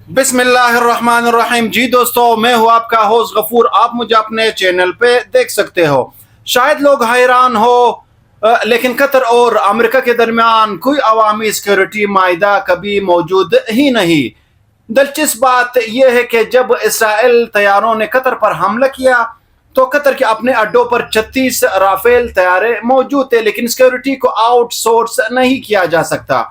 بسم اللہ الرحمن الرحیم۔ جی دوستو، میں ہوں آپ کا ہوسٹ غفور۔ آپ مجھے اپنے چینل پہ دیکھ سکتے ہو۔ شاید لوگ حیران ہو لیکن قطر اور امریکہ کے درمیان کوئی عوامی سیکیورٹی معاہدہ کبھی موجود ہی نہیں۔ دلچسپ بات یہ ہے کہ جب اسرائیل طیاروں نے قطر پر حملہ کیا تو قطر کے اپنے اڈوں پر 36 رافیل طیارے موجود تھے، لیکن سیکیورٹی کو آؤٹ سورس نہیں کیا جا سکتا۔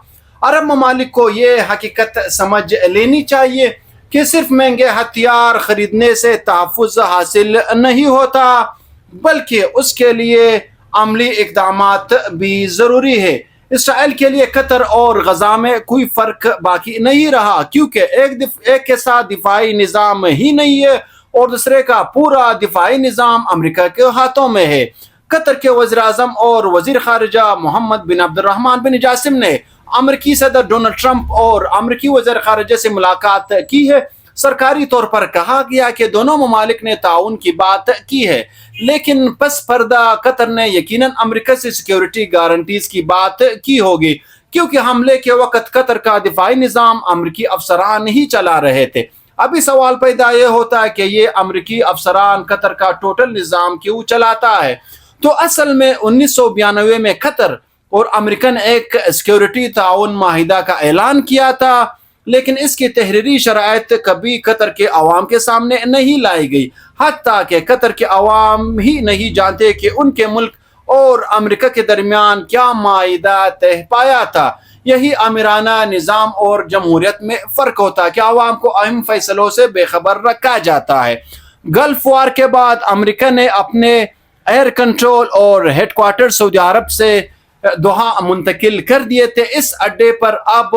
عرب ممالک کو یہ حقیقت سمجھ لینی چاہیے کہ صرف مہنگے ہتھیار خریدنے سے تحفظ حاصل نہیں ہوتا، بلکہ اس کے لیے عملی اقدامات بھی ضروری ہے۔ اسرائیل کے لیے قطر اور غزہ میں کوئی فرق باقی نہیں رہا، کیونکہ ایک کے ساتھ دفاعی نظام ہی نہیں ہے اور دوسرے کا پورا دفاعی نظام امریکہ کے ہاتھوں میں ہے۔ قطر کے وزیر اعظم اور وزیر خارجہ محمد بن عبد الرحمن بن جاسم نے امریکی صدر ڈونلڈ ٹرمپ اور امریکی وزیر خارجہ سے ملاقات کی ہے۔ سرکاری طور پر کہا گیا کہ دونوں ممالک نے تعاون کی بات کی ہے، لیکن پس پردہ قطر نے یقیناً امریکہ سے سیکیورٹی گارنٹیز کی بات کی ہوگی، کیونکہ حملے کے وقت قطر کا دفاعی نظام امریکی افسران ہی چلا رہے تھے۔ ابھی سوال پیدا یہ ہوتا ہے کہ یہ امریکی افسران قطر کا ٹوٹل نظام کیوں چلاتا ہے؟ تو اصل میں 1992 میں قطر اور امریکہ نے ایک سیکیورٹی تعاون معاہدہ کا اعلان کیا تھا، لیکن اس کی تحریری شرائط کبھی قطر کے عوام کے سامنے نہیں لائی گئی، حتیٰ کہ قطر کے عوام ہی نہیں جانتے کہ ان کے ملک اور امریکہ کے درمیان کیا معاہدہ طے پایا تھا۔ یہی آمرانہ نظام اور جمہوریت میں فرق ہوتا ہے کہ عوام کو اہم فیصلوں سے بے خبر رکھا جاتا ہے۔ گلف وار کے بعد امریکہ نے اپنے ایئر کنٹرول اور ہیڈ کوارٹر سعودی عرب سے دوحہ منتقل کر دیے تھے۔ اس اڈے پر اب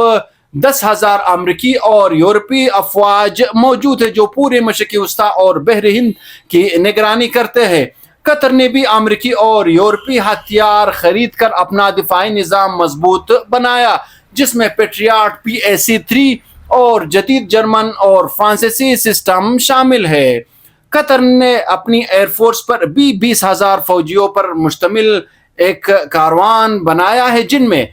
10,000 امریکی اور یورپی افواج موجود ہیں جو پورے مشرق وسطیٰ اور بحر ہند کی نگرانی کرتے ہیں۔ قطر نے بھی امریکی اور یورپی ہتھیار خرید کر اپنا دفاعی نظام مضبوط بنایا، جس میں پیٹریاٹ PAC-3 اور جدید جرمن اور فرانسیسی سسٹم شامل ہے۔ قطر نے اپنی ایئر فورس پر بھی 20,000 فوجیوں پر مشتمل ایک کاروان بنایا ہے، جن میں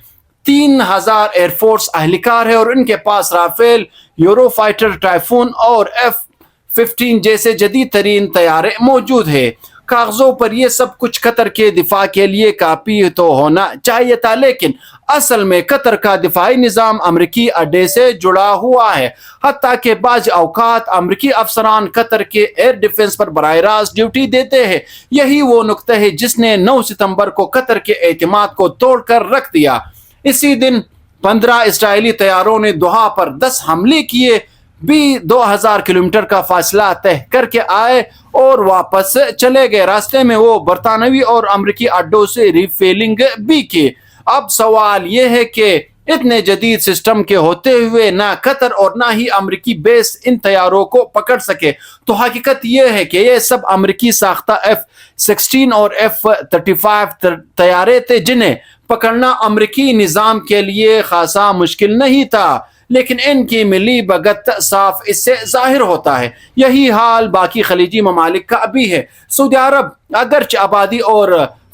3,000 ایئر فورس اہلکار ہے اور ان کے پاس رافیل، یورو فائٹر ٹائفون اور F-15 جیسے جدید ترین طیارے موجود ہیں۔ کاغذوں پر یہ سب کچھ قطر کے دفاع کے لیے کافی تو ہونا چاہیے تھا، لیکن اصل میں قطر کا دفاعی نظام امریکی اڈے سے جڑا ہوا ہے، حتیٰ کہ بعض اوقات امریکی افسران قطر کے ایئر ڈیفنس پر براہ راست ڈیوٹی دیتے ہیں۔ یہی وہ نقطہ ہے جس نے 9 ستمبر کو قطر کے اعتماد کو توڑ کر رکھ دیا۔ اسی دن 15 اسرائیلی طیاروں نے دوحہ پر 10 حملے کیے، بھی 2,000 کلومیٹر کا فاصلہ طے کر کے آئے اور واپس چلے گئے۔ راستے میں وہ برطانوی اور امریکی اڈوں سے ریفیلنگ بھی کی۔ اب سوال یہ ہے کہ اتنے جدید سسٹم کے ہوتے ہوئے نہ قطر اور نہ ہی امریکی بیس ان طیاروں کو پکڑ سکے، تو حقیقت یہ ہے کہ یہ سب امریکی ساختہ F-16 اور F-35 طیارے تھے، جنہیں پکڑنا امریکی نظام کے لیے خاصا مشکل نہیں تھا، لیکن ان کی ملی بھگت صاف اس سے ظاہر ہوتا ہے۔ یہی حال باقی خلیجی ممالک کا بھی ہے۔ سعودی عرب اگرچہ آبادی اور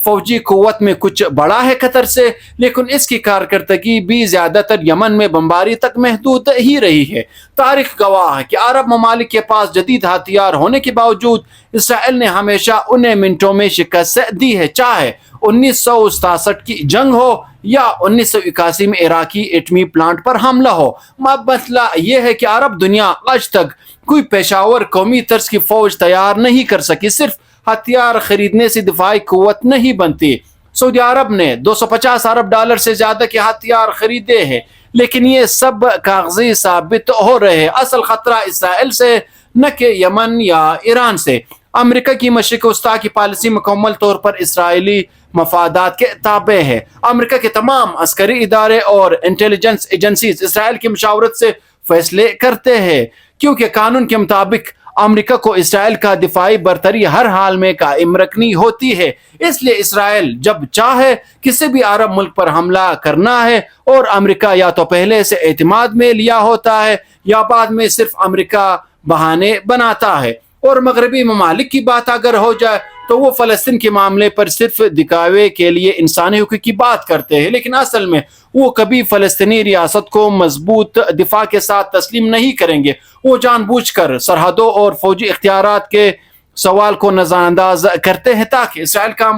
فوجی قوت میں کچھ بڑا ہے قطر سے، لیکن اس کی کارکردگی بھی زیادہ تر یمن میں بمباری تک محدود ہی رہی ہے۔ تاریخ گواہ ہے کہ عرب ممالک کے پاس جدید ہتھیار ہونے کے باوجود اسرائیل نے ہمیشہ انہیں منٹوں میں شکست دی ہے، چاہے 1967 کی جنگ ہو یا 1981 میں عراقی ایٹمی پلانٹ پر حملہ ہو۔ مسئلہ یہ ہے کہ عرب دنیا آج تک کوئی پشاور قومی طرز کی فوج تیار نہیں کر سکی۔ صرف ہتھیار خریدنے سے دفاعی قوت نہیں بنتی۔ سعودی عرب نے $250 ارب سے زیادہ کے ہتھیار خریدے ہیں، لیکن یہ سب کاغذی ثابت ہو رہے ہیں۔ اصل خطرہ اسرائیل سے نہ کہ یمن یا ایران سے۔ امریکہ کی مشرق وسطیٰ کی پالیسی مکمل طور پر اسرائیلی مفادات کے تابع ہے۔ امریکہ کے تمام عسکری ادارے اور انٹیلیجنس ایجنسیز اسرائیل کی مشاورت سے فیصلے کرتے ہیں، کیونکہ قانون کے مطابق امریکہ کو اسرائیل کا دفاعی برتری ہر حال میں قائم رکھنی ہوتی ہے۔ اس لیے اسرائیل جب چاہے کسی بھی عرب ملک پر حملہ کرنا ہے، اور امریکہ یا تو پہلے سے اعتماد میں لیا ہوتا ہے یا بعد میں صرف امریکہ بہانے بناتا ہے۔ اور مغربی ممالک کی بات اگر ہو جائے تو وہ فلسطین کے معاملے پر صرف دکھاوے کے لیے انسانی حقوق کی بات کرتے ہیں، لیکن اصل میں وہ کبھی فلسطینی ریاست کو مضبوط دفاع کے ساتھ تسلیم نہیں کریں گے۔ وہ جان بوجھ کر سرحدوں اور فوجی اختیارات کے سوال کو نظر انداز کرتے ہیں تاکہ اسرائیل کا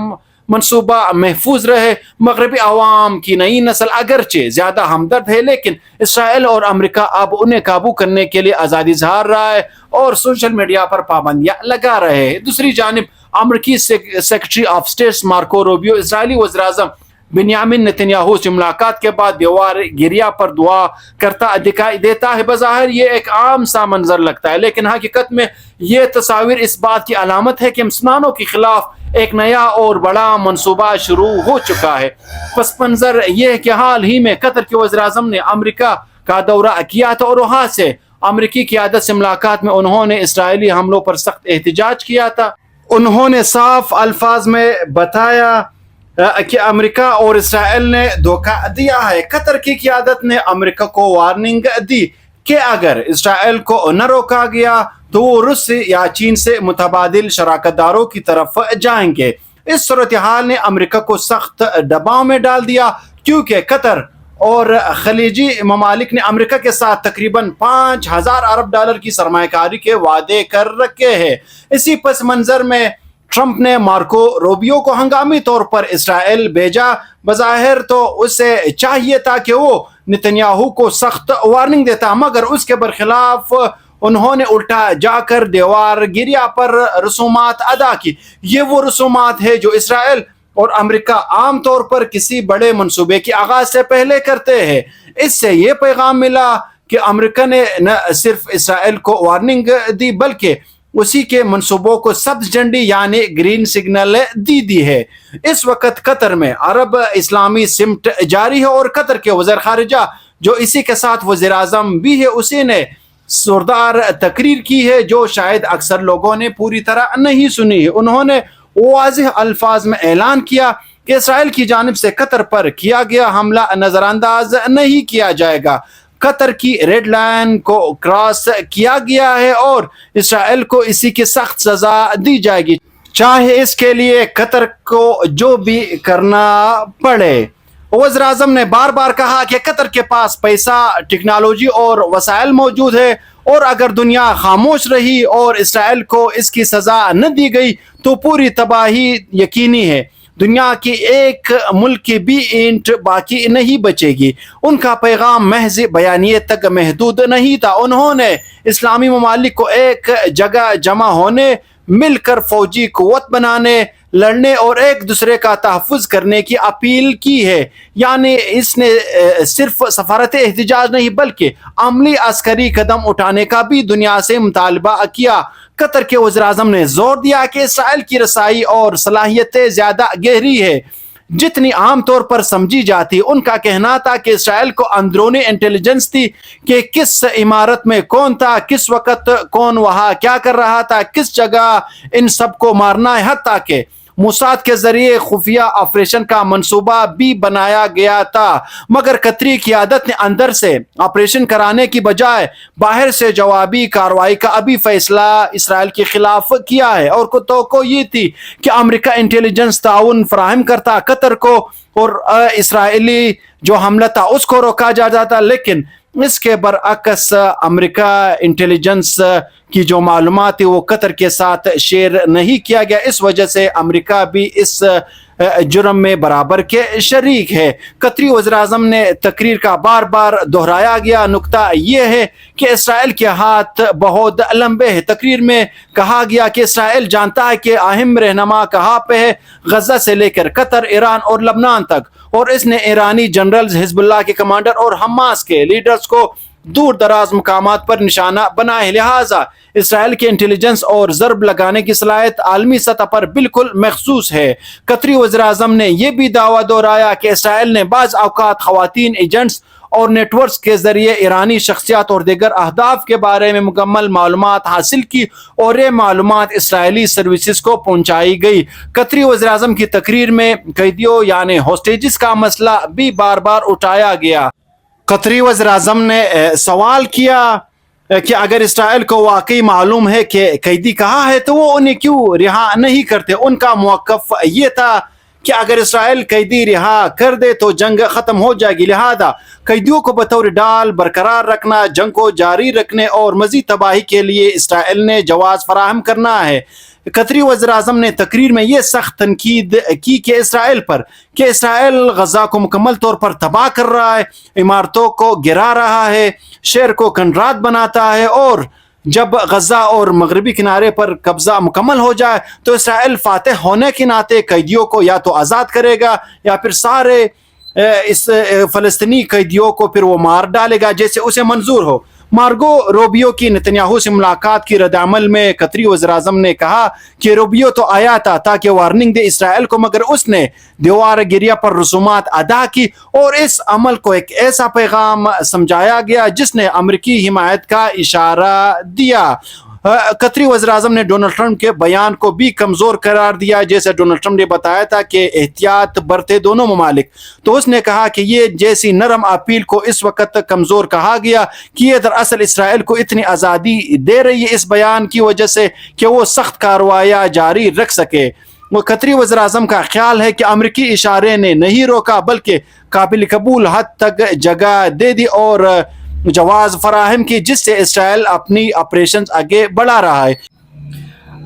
منصوبہ محفوظ رہے۔ مغربی عوام کی نئی نسل اگرچہ زیادہ ہمدرد ہے، لیکن اسرائیل اور امریکہ اب انہیں قابو کرنے کے لیے آزادی اظہار رہا ہے اور سوشل میڈیا پر پابندیاں لگا رہے ہیں۔ دوسری جانب امریکی secretary of state Marco Rubio اسرائیلی وزیر اعظم بنیامین نتنیاہو سے ملاقات کے بعد دیوار گریا پر دعا کرتا دکھائی دیتا ہے۔ بظاہر یہ ایک عام سا منظر لگتا ہے، لیکن حقیقت میں یہ تصاویر اس بات کی علامت ہے کہ مسلمانوں کے خلاف ایک نیا اور بڑا منصوبہ شروع ہو چکا ہے۔ پس منظر یہ کہ حال ہی میں قطر کے وزیر اعظم نے امریکہ کا دورہ کیا تھا اور وہاں سے امریکی قیادت سے ملاقات میں انہوں نے اسرائیلی حملوں پر سخت احتجاج کیا تھا۔ انہوں نے صاف الفاظ میں بتایا کہ امریکہ اور اسرائیل نے دھوکہ دیا ہے۔ قطر کی قیادت نے امریکہ کو وارننگ دی کہ اگر اسرائیل کو نہ روکا گیا تو وہ روس یا چین سے متبادل شراکت داروں کی طرف جائیں گے۔ اس صورتحال نے امریکہ کو سخت دباؤ میں ڈال دیا، کیونکہ قطر اور خلیجی ممالک نے امریکہ کے ساتھ تقریباً 5000 ارب ڈالر کی سرمایہ کاری کے وعدے کر رکھے ہیں۔ اسی پس منظر میں ٹرمپ نے مارکو روبیو کو ہنگامی طور پر اسرائیل بھیجا۔ بظاہر تو اسے چاہیے تھا کہ وہ نتنیاہو کو سخت وارننگ دیتا، مگر اس کے برخلاف انہوں نے الٹا جا کر دیوار گریا پر رسومات ادا کی۔ یہ وہ رسومات ہے جو اسرائیل اور امریکہ عام طور پر کسی بڑے منصوبے کے آغاز سے پہلے کرتے ہیں۔ اس سے یہ پیغام ملا کہ امریکہ نے نہ صرف اسرائیل کو وارننگ دی بلکہ اسی کے منصوبوں کو سبز جھنڈی یعنی گرین سگنل دی ہے۔ اس وقت قطر میں عرب اسلامی سمٹ جاری ہے اور قطر کے وزیر خارجہ جو اسی کے ساتھ وزیر اعظم بھی ہے، اسی نے زوردار تقریر کی ہے جو شاید اکثر لوگوں نے پوری طرح نہیں سنی ہے۔ انہوں نے واضح الفاظ میں اعلان کیا کہ اسرائیل کی جانب سے قطر پر کیا گیا حملہ نظر انداز نہیں کیا جائے گا۔ قطر کی ریڈ لائن کو کراس کیا گیا ہے اور اسرائیل کو اسی کی سخت سزا دی جائے گی، چاہے اس کے لیے قطر کو جو بھی کرنا پڑے۔ وزیر اعظم نے بار بار کہا کہ قطر کے پاس پیسہ، ٹیکنالوجی اور وسائل موجود ہے، اور اگر دنیا خاموش رہی اور اسرائیل کو اس کی سزا نہ دی گئی تو پوری تباہی یقینی ہے۔ دنیا کی ایک ملک کی بھی اینٹ باقی نہیں بچے گی۔ ان کا پیغام محض بیانیے تک محدود نہیں تھا۔ انہوں نے اسلامی ممالک کو ایک جگہ جمع ہونے، مل کر فوجی قوت بنانے، لڑنے اور ایک دوسرے کا تحفظ کرنے کی اپیل کی ہے۔ یعنی اس نے صرف سفارتی احتجاج نہیں بلکہ عملی عسکری قدم اٹھانے کا بھی دنیا سے مطالبہ کیا۔ قطر کے وزیر اعظم نے زور دیا کہ اسرائیل کی رسائی اور صلاحیتیں زیادہ گہری ہے جتنی عام طور پر سمجھی جاتی۔ ان کا کہنا تھا کہ اسرائیل کو اندرونی انٹیلیجنس تھی کہ کس عمارت میں کون تھا، کس وقت کون وہاں کیا کر رہا تھا، کس جگہ ان سب کو مارنا ہے، حتیٰ کہ موساد کے ذریعے خفیہ آپریشن کا منصوبہ بھی بنایا گیا تھا، مگر قطری قیادت نے اندر سے آپریشن کرانے کی بجائے باہر سے جوابی کارروائی کا ابھی فیصلہ اسرائیل کے خلاف کیا ہے، اور توقع یہ تھی کہ امریکہ انٹیلیجنس تعاون فراہم کرتا قطر کو اور اسرائیلی جو حملہ تھا اس کو روکا جاتا، لیکن اس کے برعکس امریکہ انٹیلیجنس کی جو معلومات تھی وہ قطر کے ساتھ شیئر نہیں کیا گیا۔ اس وجہ سے امریکہ بھی اس جرم میں برابر کے شریک ہے۔ قطری وزیر اعظم نے تقریر کا بار بار دہرایا گیا نکتہ یہ ہے کہ اسرائیل کے ہاتھ بہت لمبے ہیں۔ تقریر میں کہا گیا کہ اسرائیل جانتا ہے کہ اہم رہنما کہاں پہ ہے، غزہ سے لے کر قطر، ایران اور لبنان تک، اور اس نے ایرانی جنرلز، حزب اللہ کے کمانڈر اور حماس کے لیڈرز کو دور دراز مقامات پر نشانہ بنا ہے۔ لہٰذا اسرائیل کے انٹیلیجنس اور ضرب لگانے کی صلاحیت عالمی سطح پر بالکل مخصوص ہے۔ قطری وزیر اعظم نے یہ بھی دعویٰ دہرایا کہ اسرائیل نے بعض اوقات خواتین ایجنٹس اور نیٹ ورکس کے ذریعے ایرانی شخصیات اور دیگر اہداف کے بارے میں مکمل معلومات حاصل کی اور یہ معلومات اسرائیلی سروسز کو پہنچائی گئی۔ قطری وزیر اعظم کی تقریر میں قیدیوں یعنی ہوسٹیجز کا مسئلہ بھی بار بار اٹھایا گیا۔ قطری وزیر اعظم نے سوال کیا کہ اگر اسرائیل کو واقعی معلوم ہے کہ قیدی کہاں ہے تو وہ انہیں کیوں رہا نہیں کرتے. ان کا موقف یہ تھا کہ اگر اسرائیل قیدی رہا کر دے تو جنگ ختم ہو جائے گی، لہذا قیدیوں کو بطور ڈال برقرار رکھنا، جنگ کو جاری رکھنے اور مزید تباہی کے لیے اسرائیل نے جواز فراہم کرنا ہے. قطری وزیراعظم نے تقریر میں یہ سخت تنقید کی کہ اسرائیل پر کہ اسرائیل غزہ کو مکمل طور پر تباہ کر رہا ہے، عمارتوں کو گرا رہا ہے، شہر کو کنڈرات بناتا ہے، اور جب غزہ اور مغربی کنارے پر قبضہ مکمل ہو جائے تو اسرائیل فاتح ہونے کے ناطے قیدیوں کو یا تو آزاد کرے گا یا پھر سارے اس فلسطینی قیدیوں کو پھر وہ مار ڈالے گا جیسے اسے منظور ہو. مارگو روبیو کی نتنیاہو سے ملاقات کی رد عمل میں قطری وزیراعظم نے کہا کہ روبیو تو آیا تھا تاکہ وارننگ دے اسرائیل کو، مگر اس نے دیوار گریا پر رسومات ادا کی اور اس عمل کو ایک ایسا پیغام سمجھایا گیا جس نے امریکی حمایت کا اشارہ دیا. قطری وزیراعظم نے ڈونلڈ ٹرمپ کے بیان کو بھی کمزور قرار دیا. جیسے ڈونلڈ ٹرمپ نے بتایا تھا کہ احتیاط برتے دونوں ممالک، تو اس نے کہا کہ یہ جیسی نرم اپیل کو اس وقت کمزور کہا گیا کہ یہ دراصل اسرائیل کو اتنی آزادی دے رہی ہے اس بیان کی وجہ سے کہ وہ سخت کارروائیاں جاری رکھ سکے. وہ قطری وزیراعظم کا خیال ہے کہ امریکی اشارے نے نہیں روکا بلکہ قابل قبول حد تک جگہ دے دی اور جواز فراہم کی جس سے اسرائیل اپنی آپریشنز آگے بڑھا رہا ہے.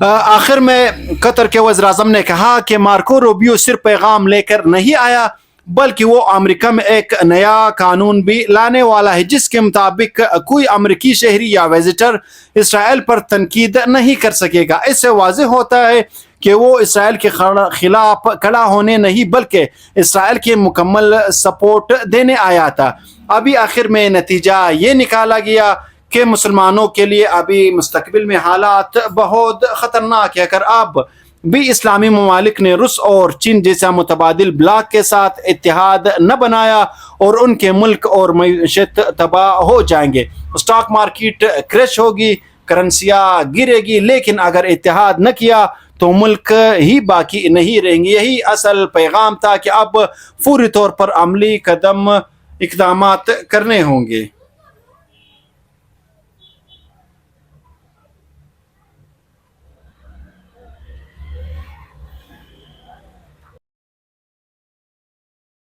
آخر میں قطر کے وزیراعظم نے کہا کہ مارکو روبیو صرف پیغام لے کر نہیں آیا بلکہ وہ امریکہ میں ایک نیا قانون بھی لانے والا ہے جس کے مطابق کوئی امریکی شہری یا وزٹر اسرائیل پر تنقید نہیں کر سکے گا. اس سے واضح ہوتا ہے کہ وہ اسرائیل کے خلاف کھڑا ہونے نہیں بلکہ اسرائیل کے مکمل سپورٹ دینے آیا تھا. ابھی آخر میں نتیجہ یہ نکالا گیا کہ مسلمانوں کے لیے ابھی مستقبل میں حالات بہت خطرناک ہے. اگر اب بھی اسلامی ممالک نے روس اور چین جیسا متبادل بلاک کے ساتھ اتحاد نہ بنایا اور ان کے ملک اور معیشت تباہ ہو جائیں گے. اسٹاک مارکیٹ کریش ہوگی، کرنسیاں گرے گی، لیکن اگر اتحاد نہ کیا تو ملک ہی باقی نہیں رہیں گے. یہی اصل پیغام تھا کہ اب فوری طور پر عملی اقدامات کرنے ہوں گے.